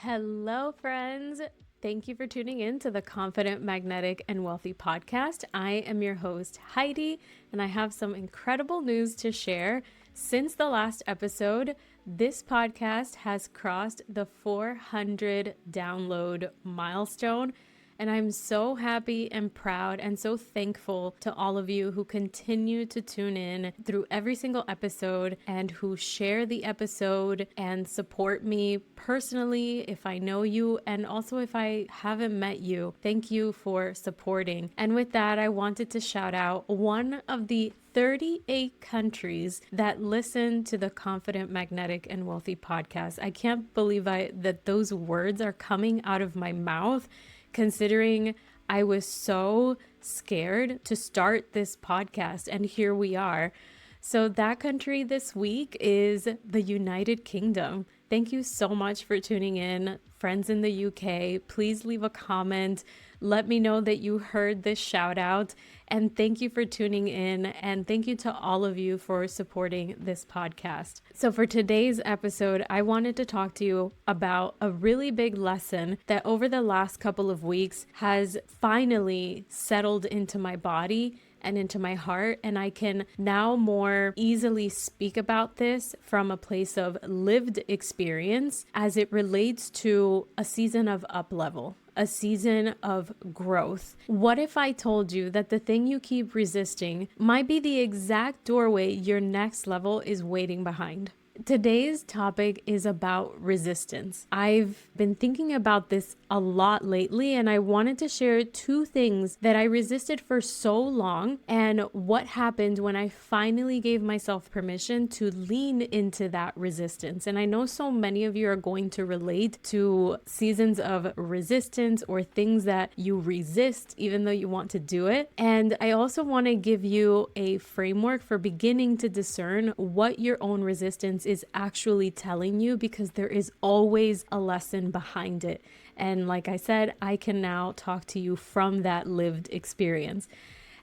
Hello, friends. Thank you for tuning in to the Confident, Magnetic, and Wealthy podcast. I am your host, Heidi, and I have some incredible news to share. Since the last episode, this podcast has crossed the 400 download milestone. And I'm so happy and proud and so thankful to all of you who continue to tune in through every single episode and who share the episode and support me personally if I know you and also if I haven't met you. Thank you for supporting. And with that, I wanted to shout out one of the 38 countries that listen to the Confident, Magnetic, and Wealthy podcast. I can't believe that those words are coming out of my mouth, considering I was so scared to start this podcast, and here we are. So that country this week is the United Kingdom. Thank you so much for tuning in. Friends in the UK, please leave a comment. Let me know that you heard this shout out. And thank you for tuning in. And thank you to all of you for supporting this podcast. So for today's episode, I wanted to talk to you about a really big lesson that over the last couple of weeks has finally settled into my body and into my heart. And I can now more easily speak about this from a place of lived experience as it relates to a season of up level, a season of growth. What if I told you that the thing you keep resisting might be the exact doorway your next level is waiting behind? Today's topic is about resistance. I've been thinking about this a lot lately, and I wanted to share two things that I resisted for so long and what happened when I finally gave myself permission to lean into that resistance. And I know so many of you are going to relate to seasons of resistance or things that you resist even though you want to do it. And I also want to give you a framework for beginning to discern what your own resistance is actually telling you, because there is always a lesson behind it. And like I said, I can now talk to you from that lived experience.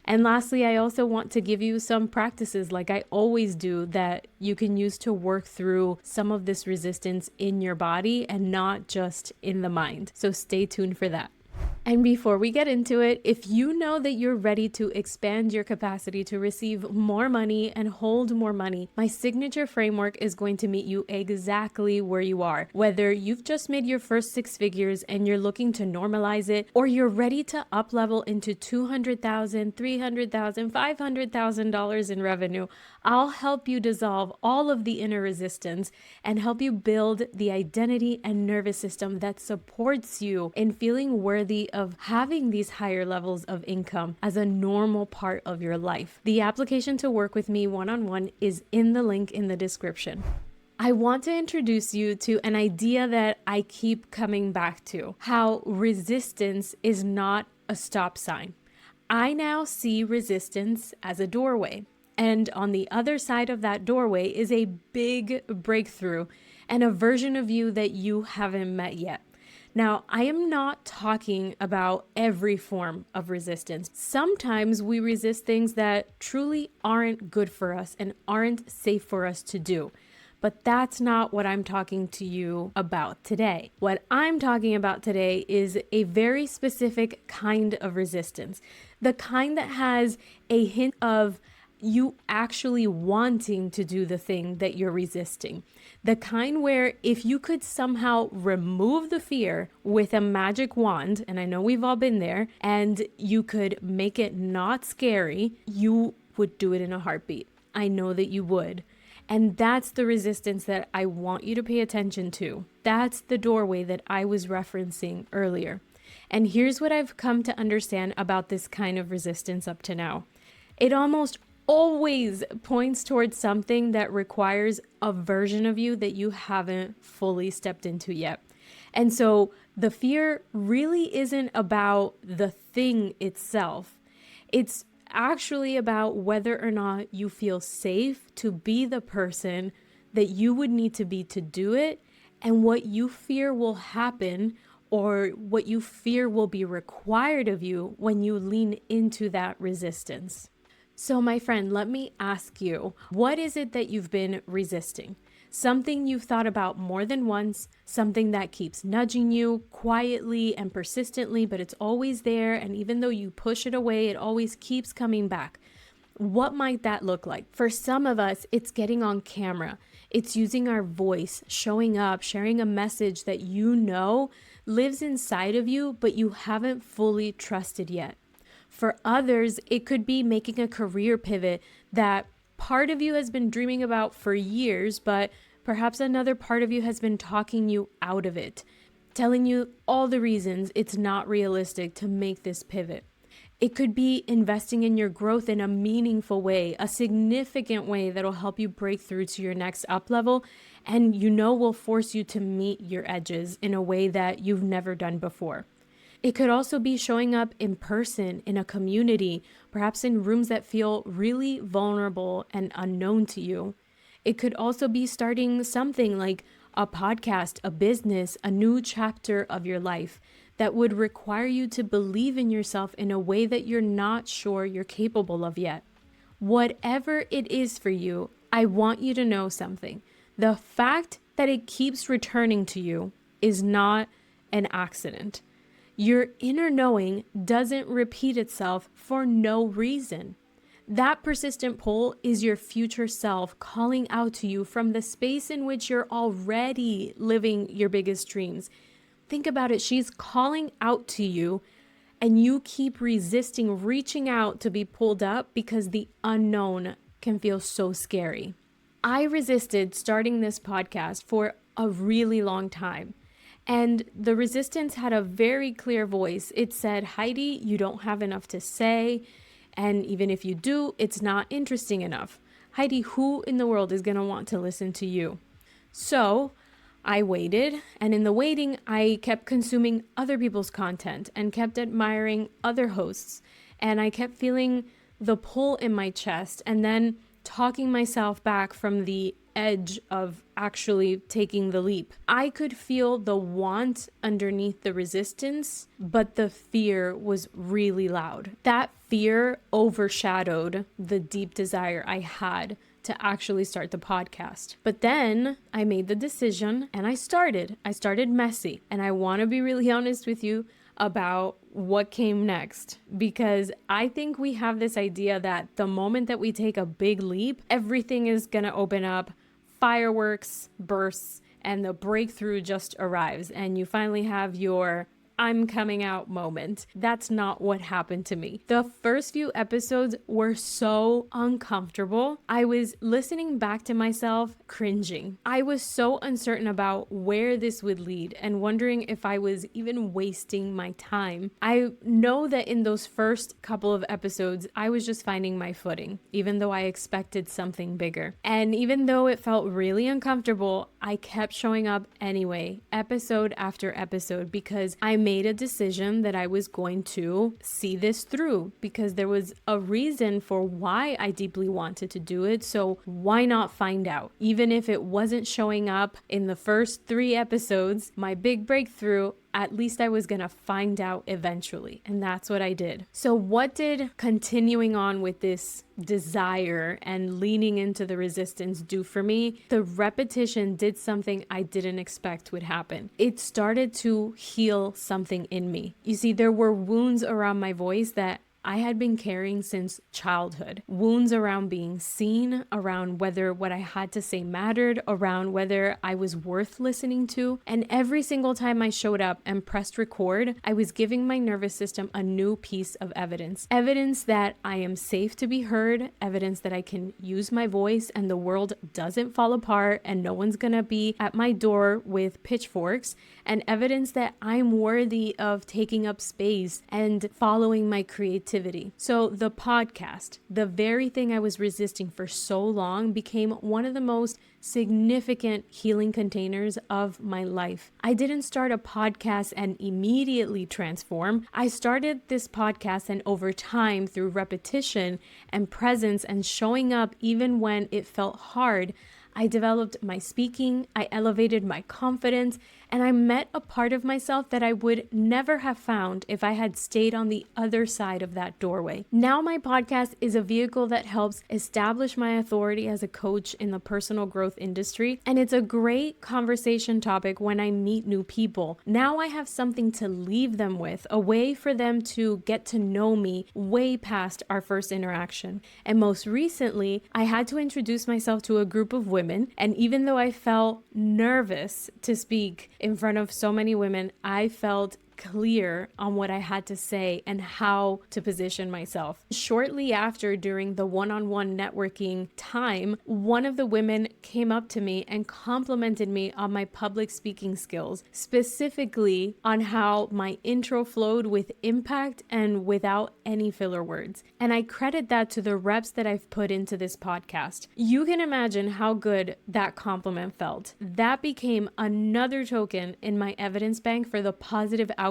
And lastly, I also want to give you some practices, like I always do, that you can use to work through some of this resistance in your body and not just in the mind. So stay tuned for that. And before we get into it, if you know that you're ready to expand your capacity to receive more money and hold more money, my signature framework is going to meet you exactly where you are. Whether you've just made your first 6 figures and you're looking to normalize it, or you're ready to up level into $200,000, $300,000, $500,000 in revenue, I'll help you dissolve all of the inner resistance and help you build the identity and nervous system that supports you in feeling worthy of having these higher levels of income as a normal part of your life. The application to work with me one-on-one is in the link in the description. I want to introduce you to an idea that I keep coming back to, how resistance is not a stop sign. I now see resistance as a doorway. And on the other side of that doorway is a big breakthrough and a version of you that you haven't met yet. Now, I am not talking about every form of resistance. Sometimes we resist things that truly aren't good for us and aren't safe for us to do. But that's not what I'm talking to you about today. What I'm talking about today is a very specific kind of resistance. The kind that has a hint of you actually wanting to do the thing that you're resisting. The kind where if you could somehow remove the fear with a magic wand, and I know we've all been there, and you could make it not scary, you would do it in a heartbeat. I know that you would. And that's the resistance that I want you to pay attention to. That's the doorway that I was referencing earlier. And here's what I've come to understand about this kind of resistance up to now. It almost always points towards something that requires a version of you that you haven't fully stepped into yet. And so the fear really isn't about the thing itself. It's actually about whether or not you feel safe to be the person that you would need to be to do it, and what you fear will happen or what you fear will be required of you when you lean into that resistance. So my friend, let me ask you, what is it that you've been resisting? something you've thought about more than once, something that keeps nudging you quietly and persistently, but it's always there. And even though you push it away, it always keeps coming back. What might that look like? For some of us, it's getting on camera. It's using our voice, showing up, sharing a message that you know lives inside of you, but you haven't fully trusted yet. For others, it could be making a career pivot that part of you has been dreaming about for years, but perhaps another part of you has been talking you out of it, telling you all the reasons it's not realistic to make this pivot. It could be investing in your growth in a meaningful way, a significant way that'll help you break through to your next up level, and will force you to meet your edges in a way that you've never done before. It could also be showing up in person, in a community, perhaps in rooms that feel really vulnerable and unknown to you. It could also be starting something like a podcast, a business, a new chapter of your life that would require you to believe in yourself in a way that you're not sure you're capable of yet. Whatever it is for you, I want you to know something. The fact that it keeps returning to you is not an accident. Your inner knowing doesn't repeat itself for no reason. That persistent pull is your future self calling out to you from the space in which you're already living your biggest dreams. Think about it. She's calling out to you, and you keep resisting reaching out to be pulled up because the unknown can feel so scary. I resisted starting this podcast for a really long time. And the resistance had a very clear voice. It said, Heidi, you don't have enough to say. And even if you do, it's not interesting enough. Heidi, who in the world is going to want to listen to you? So I waited, and in the waiting, I kept consuming other people's content and kept admiring other hosts. And I kept feeling the pull in my chest and then talking myself back from the edge of actually taking the leap. I could feel the want underneath the resistance, but the fear was really loud. That fear overshadowed the deep desire I had to actually start the podcast. But then I made the decision and I started. I started messy. And I want to be really honest with you about what came next, because I think we have this idea that the moment that we take a big leap, everything is going to open up, fireworks bursts, and the breakthrough just arrives, and you finally have your I'm coming out moment. That's not what happened to me. The first few episodes were so uncomfortable. I was listening back to myself, cringing. I was so uncertain about where this would lead and wondering if I was even wasting my time. I know that in those first couple of episodes, I was just finding my footing, even though I expected something bigger. And even though it felt really uncomfortable, I kept showing up anyway, episode after episode, because I made a decision that I was going to see this through, because there was a reason for why I deeply wanted to do it. So why not find out? Even if it wasn't showing up in the first 3 episodes, my big breakthrough, at least I was going to find out eventually. And that's what I did. So what did continuing on with this desire and leaning into the resistance do for me? The repetition did something I didn't expect would happen. It started to heal something in me. You see, there were wounds around my voice that I had been carrying since childhood. Wounds around being seen, around whether what I had to say mattered, around whether I was worth listening to. And every single time I showed up and pressed record, I was giving my nervous system a new piece of evidence. Evidence that I am safe to be heard, evidence that I can use my voice and the world doesn't fall apart and no one's gonna be at my door with pitchforks, and evidence that I'm worthy of taking up space and following my creativity. So the podcast, the very thing I was resisting for so long, became one of the most significant healing containers of my life. I didn't start a podcast and immediately transform. I started this podcast, and over time, through repetition and presence and showing up even when it felt hard, I developed my speaking, I elevated my confidence, And I met a part of myself that I would never have found if I had stayed on the other side of that doorway. Now my podcast is a vehicle that helps establish my authority as a coach in the personal growth industry. And it's a great conversation topic when I meet new people. Now I have something to leave them with, a way for them to get to know me way past our first interaction. And most recently, I had to introduce myself to a group of women. And even though I felt nervous to speak in front of so many women, I felt clear on what I had to say and how to position myself. Shortly after, during the one-on-one networking time, one of the women came up to me and complimented me on my public speaking skills, specifically on how my intro flowed with impact and without any filler words. And I credit that to the reps that I've put into this podcast. You can imagine how good that compliment felt. That became another token in my evidence bank for the positive outcomes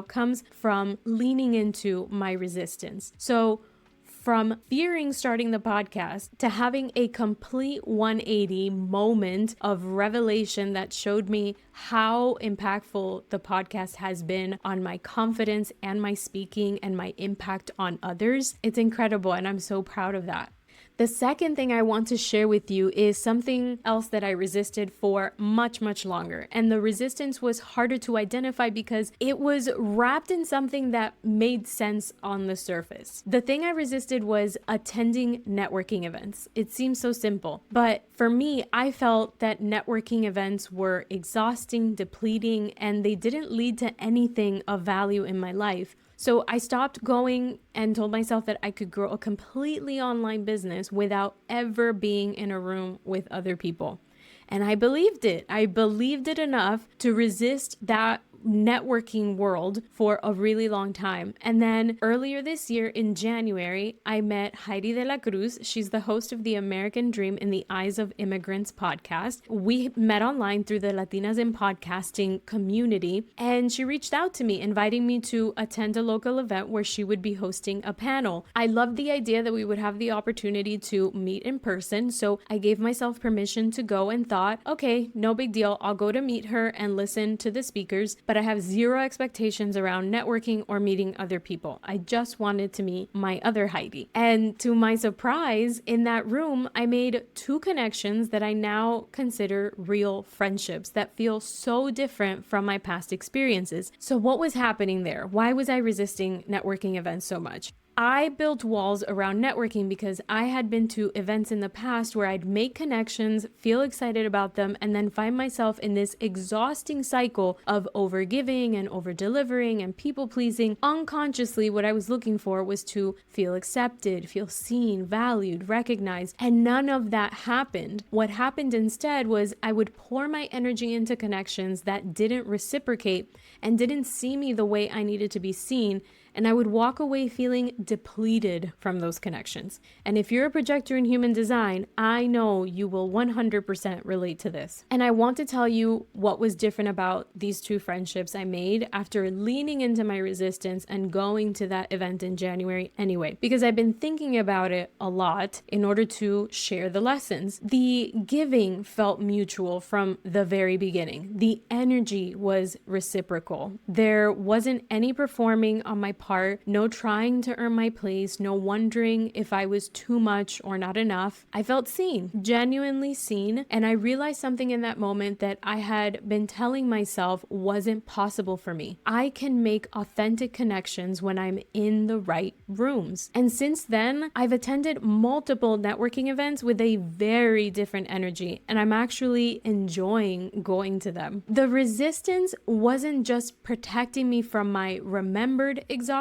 from leaning into my resistance. So from fearing starting the podcast to having a complete 180 moment of revelation that showed me how impactful the podcast has been on my confidence and my speaking and my impact on others. It's incredible, and I'm so proud of that. The second thing I want to share with you is something else that I resisted for much, much longer. And the resistance was harder to identify because it was wrapped in something that made sense on the surface. The thing I resisted was attending networking events. It seems so simple, but for me, I felt that networking events were exhausting, depleting, and they didn't lead to anything of value in my life. So I stopped going and told myself that I could grow a completely online business without ever being in a room with other people. And I believed it. I believed it enough to resist that networking world for a really long time. And then earlier this year in January, I met Heidi de la Cruz. She's the host of the American Dream in the Eyes of Immigrants podcast. We met online through the Latinas in Podcasting community, and she reached out to me, inviting me to attend a local event where she would be hosting a panel. I loved the idea that we would have the opportunity to meet in person, so I gave myself permission to go and thought, okay, no big deal. I'll go to meet her and listen to the speakers, but I have zero expectations around networking or meeting other people. I just wanted to meet my other Heidi. And to my surprise, in that room, I made 2 connections that I now consider real friendships that feel so different from my past experiences. So what was happening there? Why was I resisting networking events so much? I built walls around networking because I had been to events in the past where I'd make connections, feel excited about them, and then find myself in this exhausting cycle of overgiving and over-delivering and people-pleasing. Unconsciously, what I was looking for was to feel accepted, feel seen, valued, recognized, and none of that happened. What happened instead was I would pour my energy into connections that didn't reciprocate and didn't see me the way I needed to be seen, and I would walk away feeling depleted from those connections. And if you're a projector in human design, I know you will 100% relate to this. And I want to tell you what was different about these 2 friendships I made after leaning into my resistance and going to that event in January anyway, because I've been thinking about it a lot in order to share the lessons. The giving felt mutual from the very beginning. The energy was reciprocal. There wasn't any performing on my part, no trying to earn my place, no wondering if I was too much or not enough. I felt seen, genuinely seen, and I realized something in that moment that I had been telling myself wasn't possible for me. I can make authentic connections when I'm in the right rooms. And since then, I've attended multiple networking events with a very different energy, and I'm actually enjoying going to them. The resistance wasn't just protecting me from my remembered exhaustion,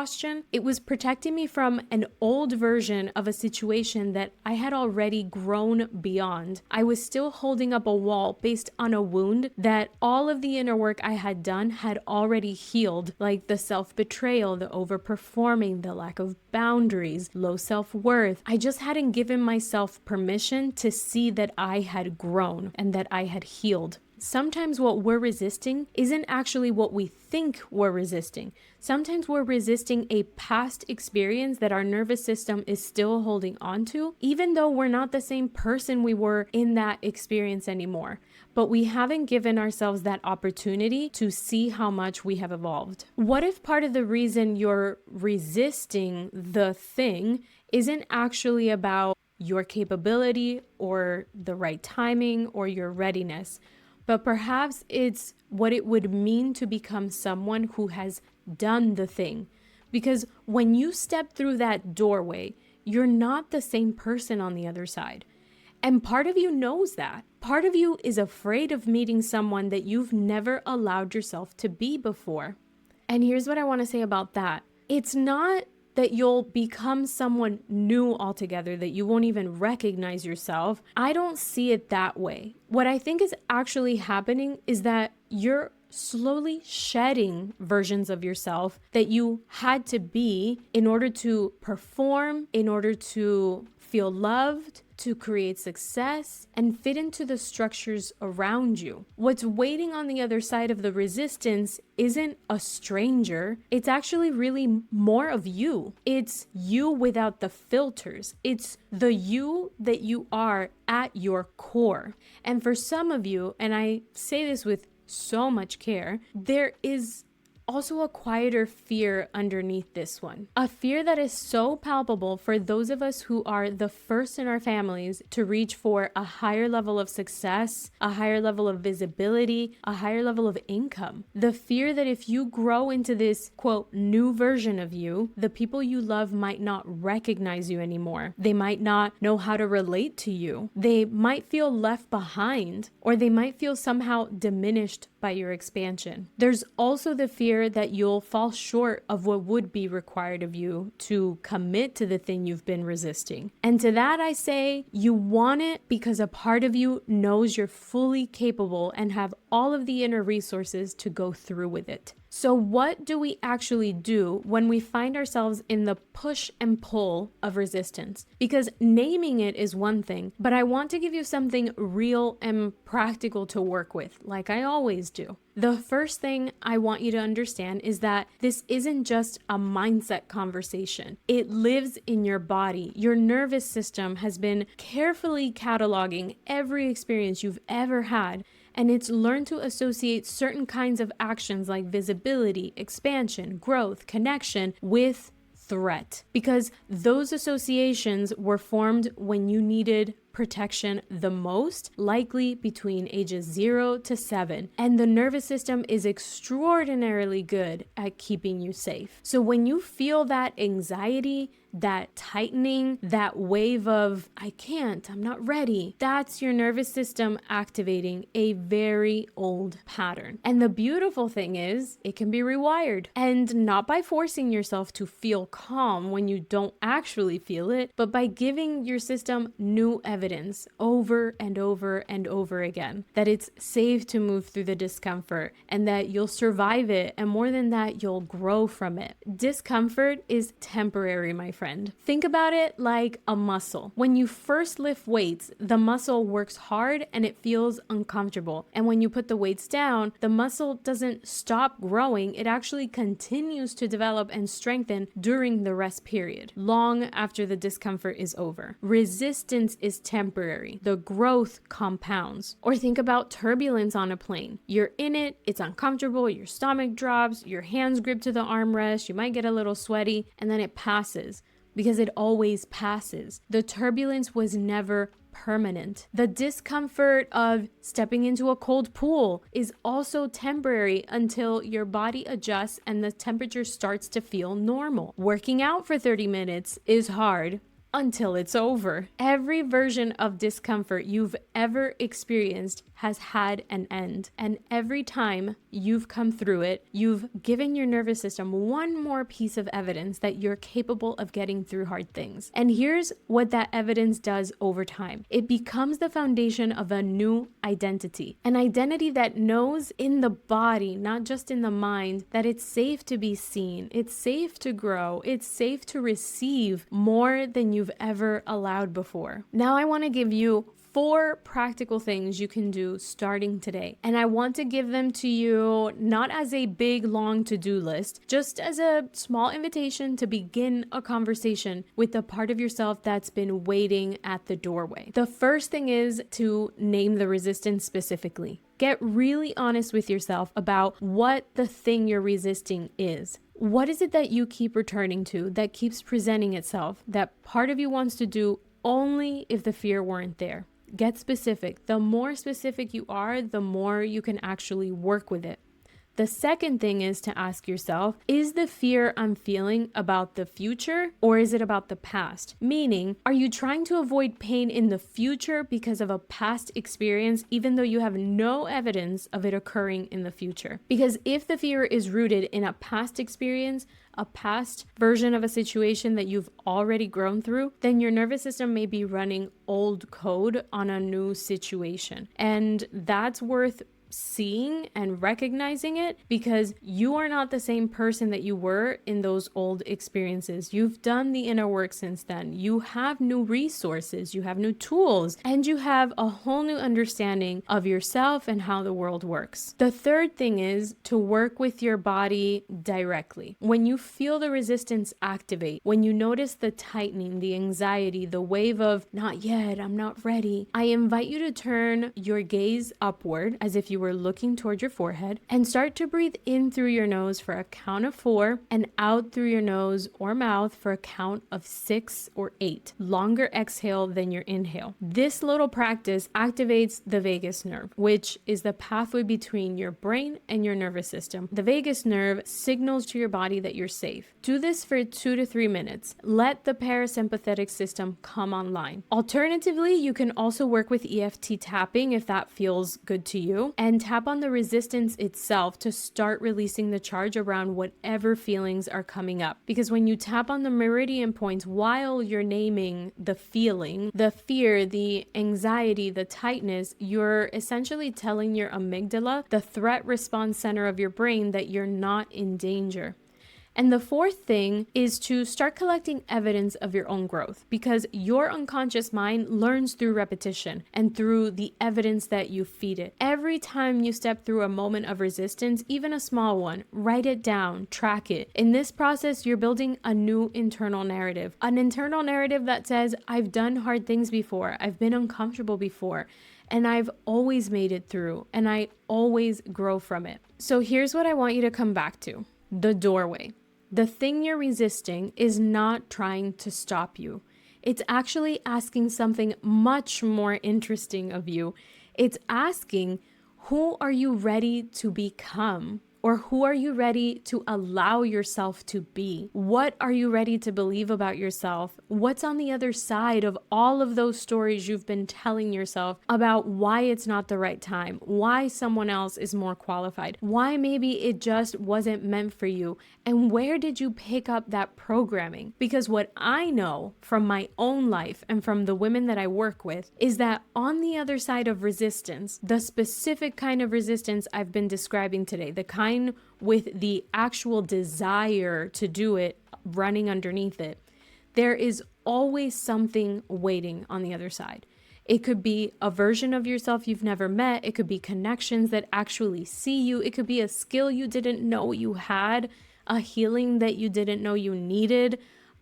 it was protecting me from an old version of a situation that I had already grown beyond. I was still holding up a wall based on a wound that all of the inner work I had done had already healed, like the self-betrayal, the overperforming, the lack of boundaries, low self-worth. I just hadn't given myself permission to see that I had grown and that I had healed. sometimes what we're resisting isn't actually what we think we're resisting. Sometimes we're resisting a past experience that our nervous system is still holding on to, even though we're not the same person we were in that experience anymore. But we haven't given ourselves that opportunity to see how much we have evolved. What if part of the reason you're resisting the thing isn't actually about your capability or the right timing or your readiness, but perhaps it's what it would mean to become someone who has done the thing? Because when you step through that doorway, you're not the same person on the other side. And part of you knows that. Part of you is afraid of meeting someone that you've never allowed yourself to be before. And here's what I want to say about that. It's not that you'll become someone new altogether, that you won't even recognize yourself. I don't see it that way. What I think is actually happening is that you're slowly shedding versions of yourself that you had to be in order to perform, in order to feel loved, to create success, and fit into the structures around you. What's waiting on the other side of the resistance isn't a stranger. It's actually really more of you. It's you without the filters. It's the you that you are at your core. And for some of you, and I say this with so much care, there is also a quieter fear underneath this one. A fear that is so palpable for those of us who are the first in our families to reach for a higher level of success, a higher level of visibility, a higher level of income. The fear that if you grow into this, quote, new version of you, the people you love might not recognize you anymore. They might not know how to relate to you. They might feel left behind, or they might feel somehow diminished by your expansion. There's also the fear that you'll fall short of what would be required of you to commit to the thing you've been resisting. And to that I say, you want it because a part of you knows you're fully capable and have all of the inner resources to go through with it. So what do we actually do when we find ourselves in the push and pull of resistance? Because naming it is one thing, but I want to give you something real and practical to work with, like I always do. The first thing I want you to understand is that this isn't just a mindset conversation. It lives in your body. Your nervous system has been carefully cataloging every experience you've ever had, and it's learned to associate certain kinds of actions like visibility, expansion, growth, connection with threat, because those associations were formed when you needed protection the most, likely between ages 0 to 7. And the nervous system is extraordinarily good at keeping you safe. So when you feel that anxiety, that tightening, that wave of, I can't, I'm not ready, that's your nervous system activating a very old pattern. And the beautiful thing is, it can be rewired. And not by forcing yourself to feel calm when you don't actually feel it, but by giving your system new evidence over and over and over again that it's safe to move through the discomfort and that you'll survive it. And more than that, you'll grow from it. Discomfort is temporary, my friend. Think about it like a muscle. When you first lift weights, the muscle works hard and it feels uncomfortable. And when you put the weights down, the muscle doesn't stop growing. It actually continues to develop and strengthen during the rest period, long after the discomfort is over. Resistance is temporary. The growth compounds. Or think about turbulence on a plane. You're in it, it's uncomfortable, your stomach drops, your hands grip to the armrest, you might get a little sweaty, and then it passes. Because it always passes. The turbulence was never permanent. The discomfort of stepping into a cold pool is also temporary until your body adjusts and the temperature starts to feel normal. Working out for 30 minutes is hard until it's over. Every version of discomfort you've ever experienced has had an end. And every time you've come through it, you've given your nervous system one more piece of evidence that you're capable of getting through hard things. And here's what that evidence does over time. It becomes the foundation of a new identity, an identity that knows in the body, not just in the mind, that it's safe to be seen, it's safe to grow, it's safe to receive more than you've ever allowed before. Now I want to give you 4 practical things you can do starting today. And I want to give them to you not as a big, long to-do list, just as a small invitation to begin a conversation with the part of yourself that's been waiting at the doorway. The first thing is to name the resistance specifically. Get really honest with yourself about what the thing you're resisting is. What is it that you keep returning to, that keeps presenting itself, that part of you wants to do only if the fear weren't there? Get specific. The more specific you are, the more you can actually work with it. The second thing is to ask yourself, is the fear I'm feeling about the future or is it about the past? Meaning, are you trying to avoid pain in the future because of a past experience, even though you have no evidence of it occurring in the future? Because if the fear is rooted in a past experience, a past version of a situation that you've already grown through, then your nervous system may be running old code on a new situation. And that's worth seeing and recognizing it, because you are not the same person that you were in those old experiences. You've done the inner work since then. You have new resources, you have new tools, and you have a whole new understanding of yourself and how the world works. The third thing is to work with your body directly. When you feel the resistance activate, when you notice the tightening, the anxiety, the wave of not yet, I'm not ready, I invite you to turn your gaze upward as if you were looking toward your forehead and start to breathe in through your nose for a count of 4 and out through your nose or mouth for a count of 6 or 8. Longer exhale than your inhale. This little practice activates the vagus nerve, which is the pathway between your brain and your nervous system. The vagus nerve signals to your body that you're safe. Do this for 2 to 3 minutes. Let the parasympathetic system come online. Alternatively, you can also work with EFT tapping if that feels good to you, and tap on the resistance itself to start releasing the charge around whatever feelings are coming up. Because when you tap on the meridian points while you're naming the feeling, the fear, the anxiety, the tightness, you're essentially telling your amygdala, the threat response center of your brain, that you're not in danger. And the fourth thing is to start collecting evidence of your own growth, because your unconscious mind learns through repetition and through the evidence that you feed it. Every time you step through a moment of resistance, even a small one, write it down, track it. In this process, you're building a new internal narrative, an internal narrative that says, I've done hard things before, I've been uncomfortable before, and I've always made it through, and I always grow from it. So here's what I want you to come back to: the doorway. The thing you're resisting is not trying to stop you. It's actually asking something much more interesting of you. It's asking, who are you ready to become? Or who are you ready to allow yourself to be? What are you ready to believe about yourself? What's on the other side of all of those stories you've been telling yourself about why it's not the right time, why someone else is more qualified, why maybe it just wasn't meant for you, and where did you pick up that programming? Because what I know from my own life and from the women that I work with is that on the other side of resistance, the specific kind of resistance I've been describing today, the kind with the actual desire to do it running underneath it, there is always something waiting on the other side. It could be a version of yourself you've never met. It could be connections that actually see you. It could be a skill you didn't know you had, a healing that you didn't know you needed,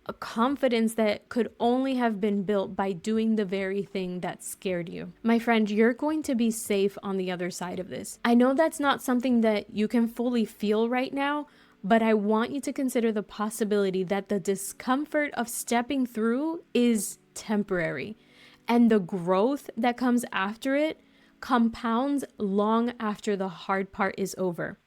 a confidence that could only have been built by doing the very thing that scared you. My friend, you're going to be safe on the other side of this. I know that's not something that you can fully feel right now, but I want you to consider the possibility that the discomfort of stepping through is temporary, and the growth that comes after it compounds long after the hard part is over.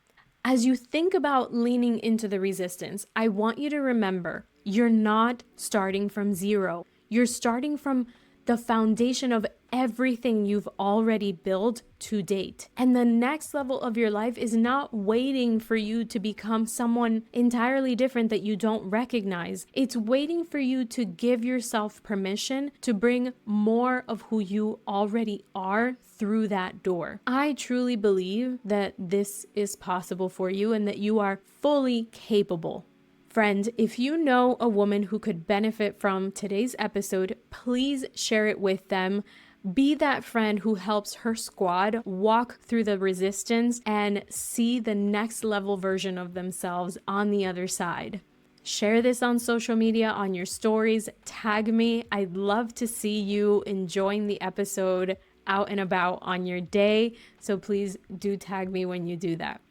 As you think about leaning into the resistance, I want you to remember, you're not starting from zero. You're starting from the foundation of everything you've already built to date. And the next level of your life is not waiting for you to become someone entirely different that you don't recognize. It's waiting for you to give yourself permission to bring more of who you already are through that door. I truly believe that this is possible for you and that you are fully capable. Friend, if you know a woman who could benefit from today's episode, please share it with them. Be that friend who helps her squad walk through the resistance and see the next level version of themselves on the other side. Share this on social media, on your stories, tag me. I'd love to see you enjoying the episode out and about on your day. So please do tag me when you do that.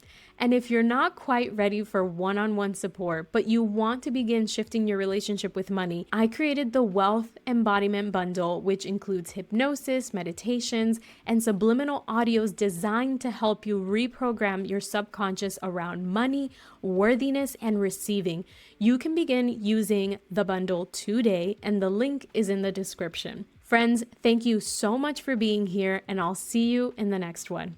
And if you're not quite ready for one-on-one support, but you want to begin shifting your relationship with money, I created the Wealth Embodiment Bundle, which includes hypnosis, meditations, and subliminal audios designed to help you reprogram your subconscious around money, worthiness, and receiving. You can begin using the bundle today, and the link is in the description. Friends, thank you so much for being here, and I'll see you in the next one.